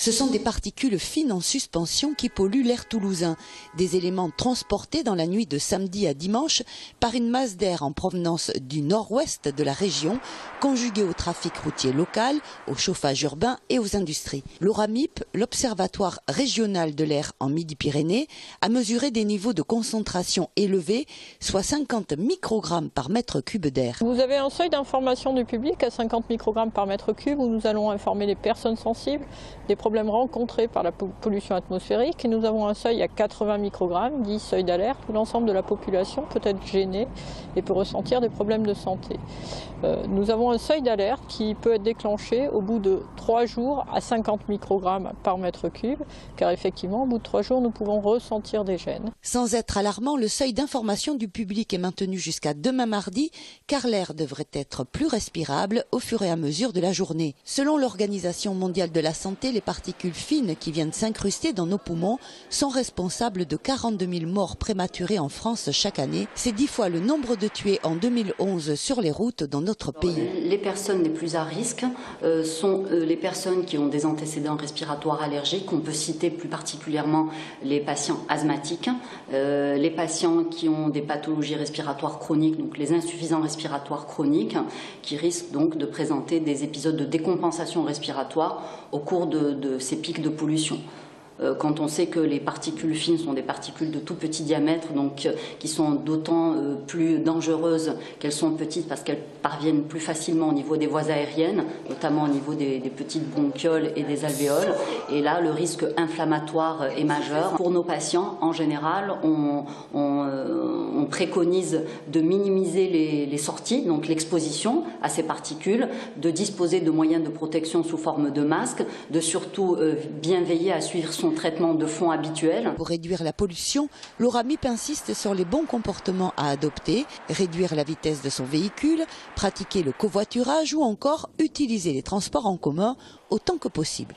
Ce sont des particules fines en suspension qui polluent l'air toulousain. Des éléments transportés dans la nuit de samedi à dimanche par une masse d'air en provenance du nord-ouest de la région, conjuguée au trafic routier local, au chauffage urbain et aux industries. L'ORAMIP, l'Observatoire régional de l'air en Midi-Pyrénées, a mesuré des niveaux de concentration élevés, soit 50 microgrammes par mètre cube d'air. Vous avez un seuil d'information du public à 50 microgrammes par mètre cube où nous allons informer les personnes sensibles des problèmes rencontrés par la pollution atmosphérique. Et nous avons un seuil à 80 microgrammes, dit seuil d'alerte, où l'ensemble de la population peut être gênée et peut ressentir des problèmes de santé. Nous avons un seuil d'alerte qui peut être déclenché au bout de 3 jours à 50 microgrammes par mètre cube, car effectivement, au bout de 3 jours, nous pouvons ressentir des gênes. Sans être alarmant, le seuil d'information du public est maintenu jusqu'à demain mardi, car l'air devrait être plus respirable au fur et à mesure de la journée. Selon l'Organisation mondiale de la santé, les particules fines qui viennent s'incruster dans nos poumons sont responsables de 42 000 morts prématurées en France chaque année. C'est 10 fois le nombre de tués en 2011 sur les routes dans notre pays. Les personnes les plus à risque sont les personnes qui ont des antécédents respiratoires allergiques. On peut citer plus particulièrement les patients asthmatiques, les patients qui ont des pathologies respiratoires chroniques, donc les insuffisants respiratoires chroniques, qui risquent donc de présenter des épisodes de décompensation respiratoire au cours de ces pics de pollution. Quand on sait que les particules fines sont des particules de tout petit diamètre, donc qui sont d'autant plus dangereuses qu'elles sont petites parce qu'elles parviennent plus facilement au niveau des voies aériennes, notamment au niveau des petites bronchioles et des alvéoles. Et là, le risque inflammatoire est majeur. Pour nos patients, en général, on préconise de minimiser les sorties, donc l'exposition à ces particules, de disposer de moyens de protection sous forme de masque, de surtout bien veiller à suivre son traitement de fond habituel. Pour réduire la pollution, l'ORAMIP insiste sur les bons comportements à adopter, réduire la vitesse de son véhicule, pratiquer le covoiturage ou encore utiliser les transports en commun autant que possible.